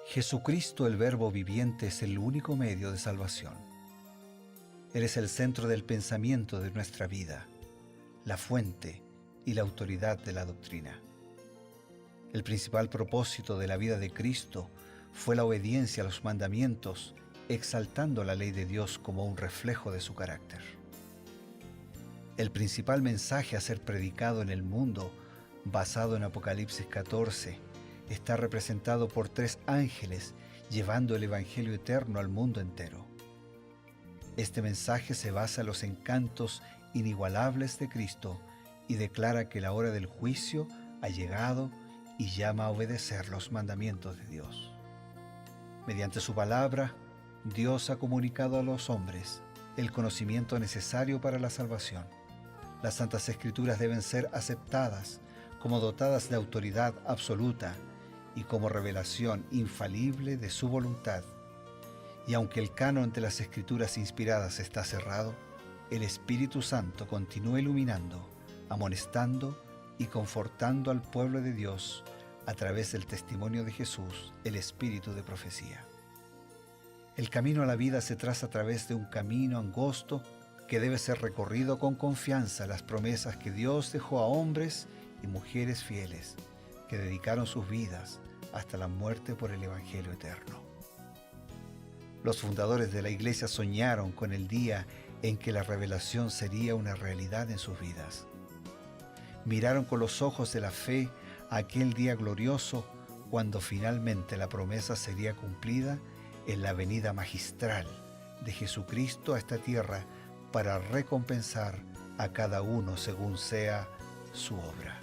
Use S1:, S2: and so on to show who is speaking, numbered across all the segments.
S1: Jesucristo, el Verbo viviente, es el único medio de salvación. Él es el centro del pensamiento de nuestra vida, la fuente y la autoridad de la doctrina. El principal propósito de la vida de Cristo fue la obediencia a los mandamientos, exaltando la ley de Dios como un reflejo de su carácter. El principal mensaje a ser predicado en el mundo, basado en Apocalipsis 14, está representado por 3 ángeles llevando el Evangelio eterno al mundo entero. Este mensaje se basa en los encantos inigualables de Cristo y declara que la hora del juicio ha llegado y llama a obedecer los mandamientos de Dios. Mediante su palabra, Dios ha comunicado a los hombres el conocimiento necesario para la salvación. Las Santas Escrituras deben ser aceptadas como dotadas de autoridad absoluta y como revelación infalible de su voluntad. Y aunque el canon de las Escrituras inspiradas está cerrado, el Espíritu Santo continúa iluminando, amonestando y confortando al pueblo de Dios a través del testimonio de Jesús, el Espíritu de profecía. El camino a la vida se traza a través de un camino angosto que debe ser recorrido con confianza a las promesas que Dios dejó a hombres y mujeres fieles que dedicaron sus vidas hasta la muerte por el Evangelio eterno. Los fundadores de la Iglesia soñaron con el día en que la revelación sería una realidad en sus vidas. Miraron con los ojos de la fe a aquel día glorioso cuando finalmente la promesa sería cumplida en la venida magistral de Jesucristo a esta tierra para recompensar a cada uno según sea su obra.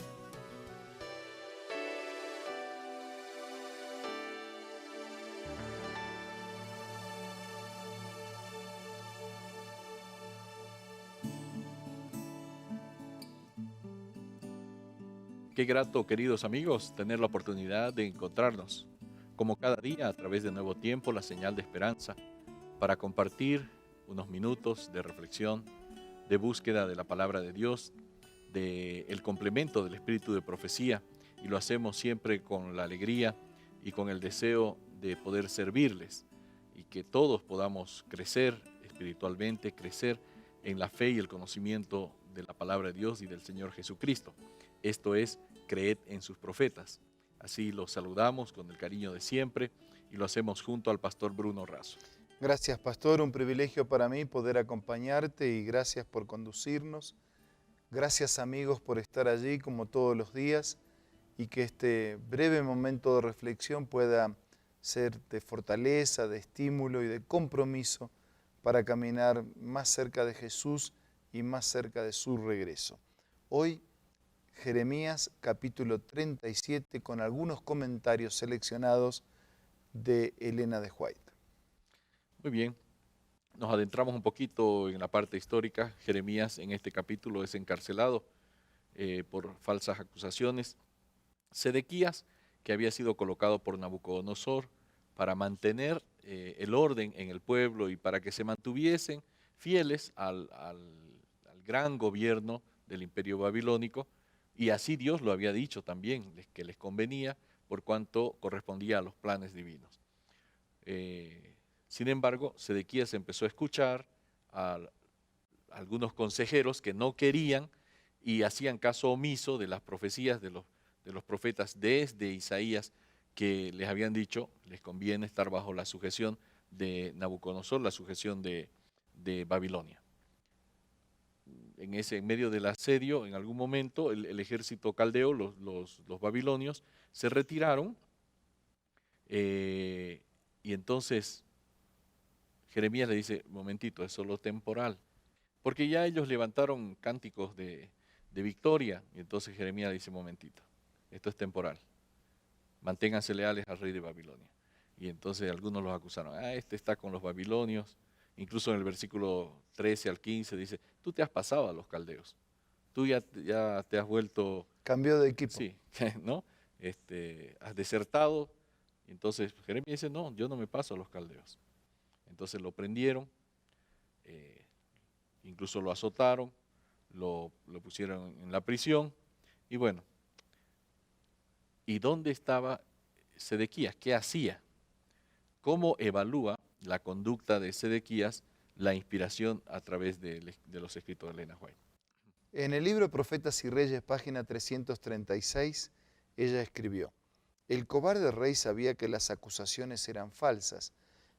S2: Qué grato, queridos amigos, tener la oportunidad de encontrarnos, como cada día, a través de Nuevo Tiempo, la señal de esperanza, para compartir unos minutos de reflexión, de búsqueda de la palabra de Dios, del complemento del espíritu de profecía, y lo hacemos siempre con la alegría y con el deseo de poder servirles, y que todos podamos crecer espiritualmente, crecer en la fe y el conocimiento de la palabra de Dios y del Señor Jesucristo. Esto es, creed en sus profetas. Así los saludamos con el cariño de siempre y lo hacemos junto al pastor Bruno Razo.
S3: Gracias, pastor. Un privilegio para mí poder acompañarte y gracias por conducirnos. Gracias, amigos, por estar allí como todos los días y que este breve momento de reflexión pueda ser de fortaleza, de estímulo y de compromiso para caminar más cerca de Jesús y más cerca de su regreso. Hoy, Jeremías capítulo 37 con algunos comentarios seleccionados de Elena de White.
S2: Muy bien, nos adentramos un poquito en la parte histórica. Jeremías en este capítulo es encarcelado por falsas acusaciones. Sedequías, que había sido colocado por Nabucodonosor para mantener el orden en el pueblo y para que se mantuviesen fieles al gran gobierno del imperio babilónico, y así Dios lo había dicho también, que les convenía por cuanto correspondía a los planes divinos. Sin embargo, Sedequías empezó a escuchar a algunos consejeros que no querían y hacían caso omiso de las profecías de los profetas desde Isaías, que les habían dicho, les conviene estar bajo la sujeción de Nabucodonosor, la sujeción de Babilonia. En medio del asedio, en algún momento, el ejército caldeo, los babilonios, se retiraron y entonces Jeremías le dice, momentito, es solo temporal, porque ya ellos levantaron cánticos de victoria, y entonces Jeremías le dice, momentito, esto es temporal, manténganse leales al rey de Babilonia. Y entonces algunos los acusaron, este está con los babilonios. Incluso en el versículo 13 al 15 dice, tú te has pasado a los caldeos, tú ya te has vuelto...
S3: Cambió de equipo.
S2: Sí, ¿no? Has desertado. Y entonces Jeremías dice, no, yo no me paso a los caldeos. Entonces lo prendieron, incluso lo azotaron, lo pusieron en la prisión. Y bueno, ¿y dónde estaba Sedequías? ¿Qué hacía? cómo evalúa la conducta de Sedequías la inspiración a través de los escritos de Elena White.
S3: En el libro Profetas y Reyes, página 336, ella escribió: el cobarde rey sabía que las acusaciones eran falsas,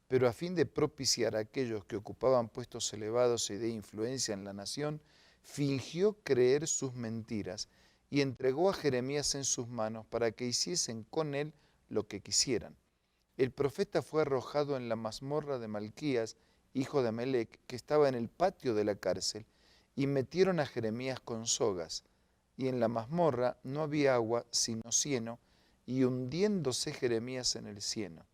S3: pero a fin de propiciar a aquellos que ocupaban puestos elevados y de influencia en la nación, fingió creer sus mentiras y entregó a Jeremías en sus manos para que hiciesen con él lo que quisieran. El profeta fue arrojado en la mazmorra de Malquías, hijo de Amelec, que estaba en el patio de la cárcel, y metieron a Jeremías con sogas. Y en la mazmorra no había agua sino cieno, y hundiéndose Jeremías en el cieno.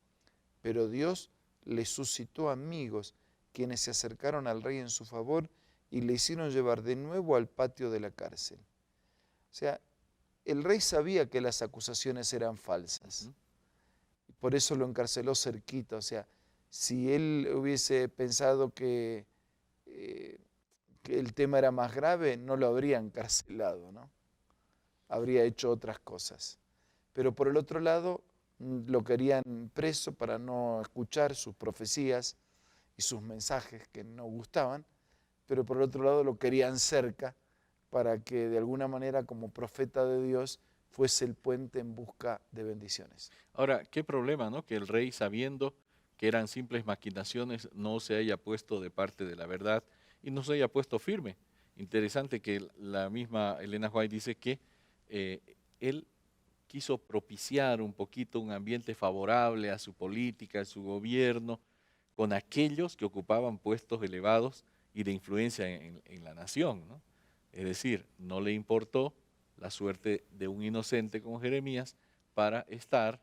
S3: Pero Dios le suscitó amigos, quienes se acercaron al rey en su favor y le hicieron llevar de nuevo al patio de la cárcel. O sea, el rey sabía que las acusaciones eran falsas. Por eso lo encarceló cerquita. O sea, si él hubiese pensado que el tema era más grave, no lo habría encarcelado, ¿no? Habría hecho otras cosas. Pero por el otro lado, lo querían preso para no escuchar sus profecías y sus mensajes que no gustaban, pero por el otro lado lo querían cerca para que de alguna manera como profeta de Dios fuese el puente en busca de bendiciones.
S2: Ahora, qué problema, ¿no? Que el rey, sabiendo que eran simples maquinaciones, no se haya puesto de parte de la verdad y no se haya puesto firme. Interesante que la misma Elena White dice que él quiso propiciar un poquito un ambiente favorable a su política, a su gobierno, con aquellos que ocupaban puestos elevados y de influencia en la nación, ¿no? Es decir, no le importó la suerte de un inocente como Jeremías para estar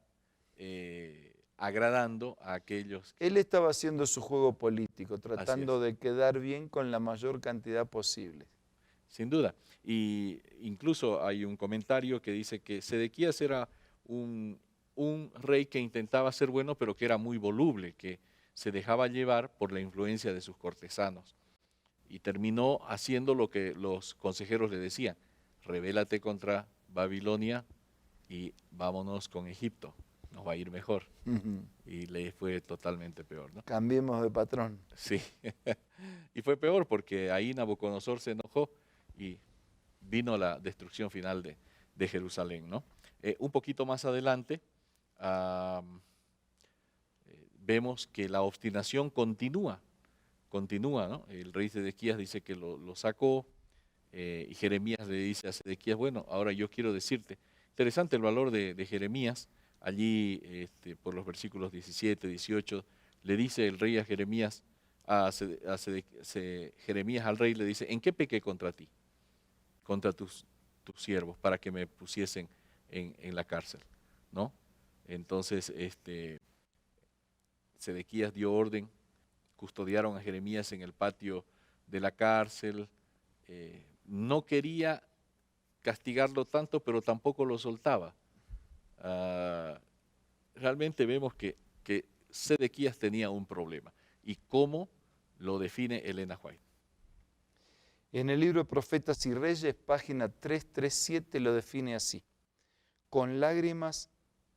S2: agradando a aquellos.
S3: Él estaba haciendo su juego político, tratando de quedar bien con la mayor cantidad posible.
S2: Sin duda. Y incluso hay un comentario que dice que Sedequías era un rey que intentaba ser bueno, pero que era muy voluble, que se dejaba llevar por la influencia de sus cortesanos. Y terminó haciendo lo que los consejeros le decían: rebélate contra Babilonia y vámonos con Egipto, nos va a ir mejor. Y le fue totalmente peor, ¿no?
S3: Cambiemos de patrón.
S2: Sí, y fue peor porque ahí Nabucodonosor se enojó y vino la destrucción final de Jerusalén, ¿no? Un poquito más adelante vemos que la obstinación continúa, ¿no? El rey Sedequías dice que lo sacó y Jeremías le dice a Sedequías: bueno, ahora yo quiero decirte. Interesante el valor de Jeremías, allí por los versículos 17, 18, le dice el rey a Jeremías, Jeremías al rey le dice: ¿en qué pequé contra ti? Contra tus siervos, para que me pusiesen en la cárcel, ¿no? Entonces, Sedequías dio orden, custodiaron a Jeremías en el patio de la cárcel, no quería castigarlo tanto, pero tampoco lo soltaba. Realmente vemos que Sedequías tenía un problema. ¿Y cómo lo define Elena White?
S3: En el libro Profetas y Reyes, página 337, lo define así: con lágrimas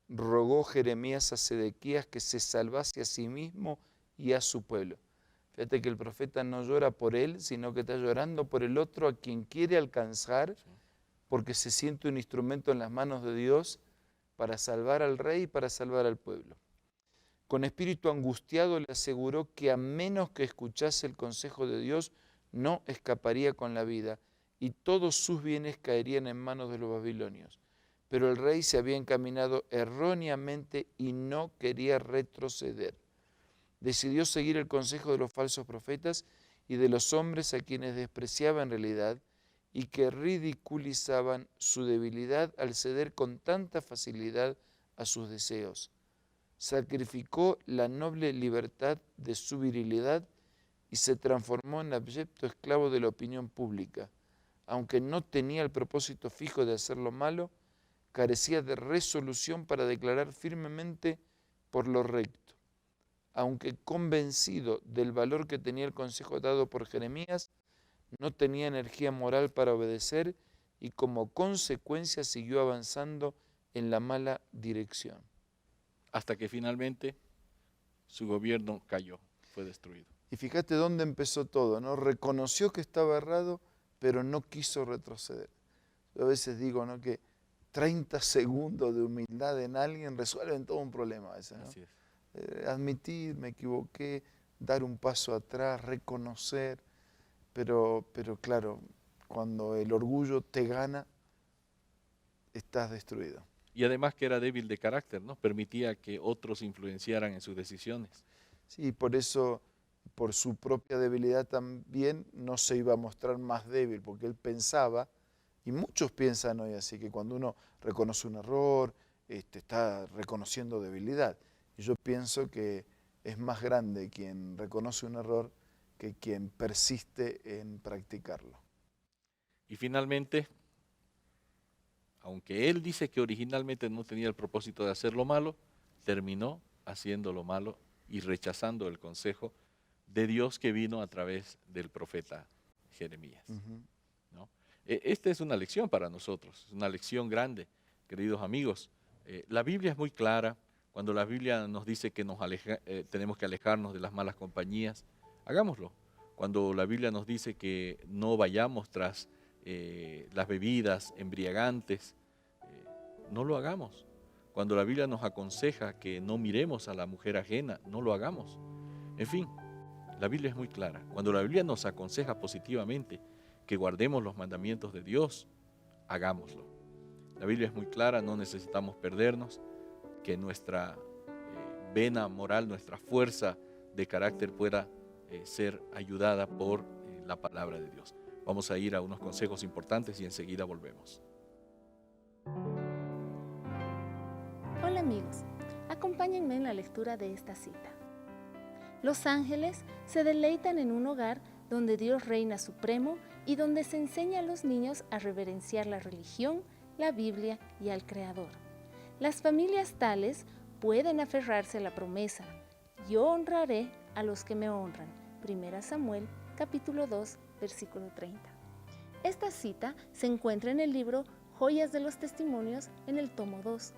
S3: rogó Jeremías a Sedequías que se salvase a sí mismo y a su pueblo. Fíjate que el profeta no llora por él, sino que está llorando por el otro a quien quiere alcanzar, porque se siente un instrumento en las manos de Dios para salvar al rey y para salvar al pueblo. Con espíritu angustiado le aseguró que a menos que escuchase el consejo de Dios, no escaparía con la vida, y todos sus bienes caerían en manos de los babilonios. Pero el rey se había encaminado erróneamente y no quería retroceder. Decidió seguir el consejo de los falsos profetas y de los hombres a quienes despreciaba en realidad y que ridiculizaban su debilidad al ceder con tanta facilidad a sus deseos. Sacrificó la noble libertad de su virilidad y se transformó en abyecto esclavo de la opinión pública. Aunque no tenía el propósito fijo de hacer lo malo, carecía de resolución para declarar firmemente por lo recto. Aunque convencido del valor que tenía el consejo dado por Jeremías, no tenía energía moral para obedecer y como consecuencia siguió avanzando en la mala dirección.
S2: Hasta que finalmente su gobierno cayó, fue destruido.
S3: Y fíjate dónde empezó todo, ¿no? Reconoció que estaba errado, pero no quiso retroceder. Yo a veces digo, ¿no?, que 30 segundos de humildad en alguien resuelven todo un problema a veces, ¿no?
S2: Así es.
S3: Admitir, me equivoqué, dar un paso atrás, reconocer, pero claro, cuando el orgullo te gana, estás destruido.
S2: Y además que era débil de carácter, ¿no? Permitía que otros influenciaran en sus decisiones.
S3: Sí, por eso, por su propia debilidad también, no se iba a mostrar más débil, porque él pensaba, y muchos piensan hoy así, que cuando uno reconoce un error, está reconociendo debilidad. Y yo pienso que es más grande quien reconoce un error que quien persiste en practicarlo.
S2: Y finalmente, aunque él dice que originalmente no tenía el propósito de hacer lo malo, terminó haciendo lo malo y rechazando el consejo de Dios que vino a través del profeta Jeremías. ¿No? Esta es una lección para nosotros, es una lección grande, queridos amigos. La Biblia es muy clara. Cuando la Biblia nos dice que tenemos que alejarnos de las malas compañías, hagámoslo. Cuando la Biblia nos dice que no vayamos tras las bebidas embriagantes, no lo hagamos. Cuando la Biblia nos aconseja que no miremos a la mujer ajena, no lo hagamos. En fin, la Biblia es muy clara. Cuando la Biblia nos aconseja positivamente que guardemos los mandamientos de Dios, hagámoslo. La Biblia es muy clara, no necesitamos perdernos, que nuestra vena moral, nuestra fuerza de carácter pueda ser ayudada por la palabra de Dios. Vamos a ir a unos consejos importantes y enseguida volvemos.
S4: Hola amigos, acompáñenme en la lectura de esta cita. Los ángeles se deleitan en un hogar donde Dios reina supremo y donde se enseña a los niños a reverenciar la religión, la Biblia y al Creador. Las familias tales pueden aferrarse a la promesa: yo honraré a los que me honran. 1 Samuel, capítulo 2, versículo 30. Esta cita se encuentra en el libro Joyas de los Testimonios en el tomo 2.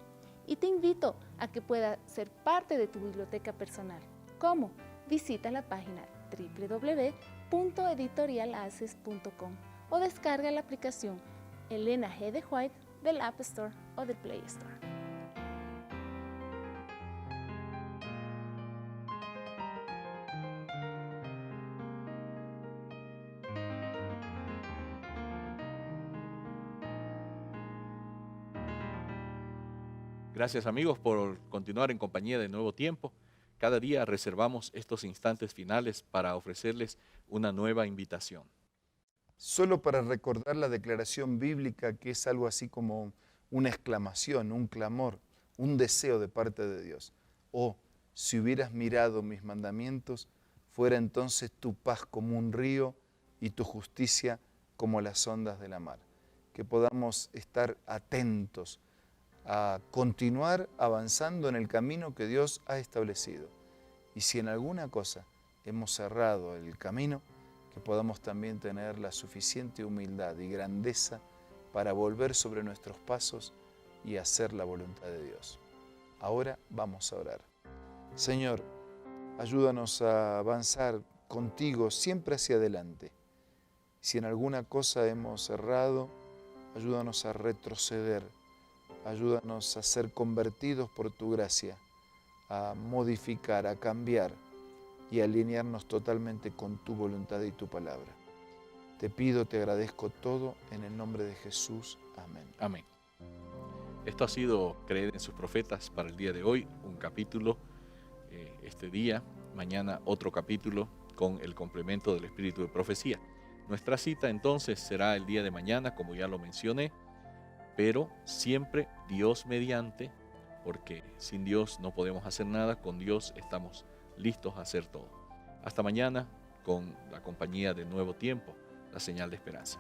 S4: Y te invito a que pueda ser parte de tu biblioteca personal. ¿Cómo? Visita la página www.editorialaces.com o descarga la aplicación Elena G. de White del App Store o del Play Store.
S2: Gracias amigos por continuar en compañía de Nuevo Tiempo. Cada día reservamos estos instantes finales para ofrecerles una nueva invitación.
S3: Solo para recordar la declaración bíblica, que es algo así como una exclamación, un clamor, un deseo de parte de Dios. Oh, si hubieras mirado mis mandamientos, fuera entonces tu paz como un río y tu justicia como las ondas de la mar. Que podamos estar atentos a continuar avanzando en el camino que Dios ha establecido. Y si en alguna cosa hemos cerrado el camino, que podamos también tener la suficiente humildad y grandeza para volver sobre nuestros pasos y hacer la voluntad de Dios. Ahora vamos a orar. Señor, ayúdanos a avanzar contigo siempre hacia adelante. Si en alguna cosa hemos errado, ayúdanos a retroceder. Ayúdanos a ser convertidos por tu gracia, a modificar, a cambiar y a alinearnos totalmente con tu voluntad y tu palabra. Te pido, te agradezco todo en el nombre de Jesús. Amén.
S2: Amén. Esto ha sido Creer en sus profetas para el día de hoy, un capítulo este día, mañana otro capítulo con el complemento del espíritu de profecía. Nuestra cita entonces será el día de mañana, como ya lo mencioné, pero siempre Dios mediante, porque sin Dios no podemos hacer nada, con Dios estamos listos a hacer todo. Hasta mañana con la compañía de Nuevo Tiempo, la señal de esperanza.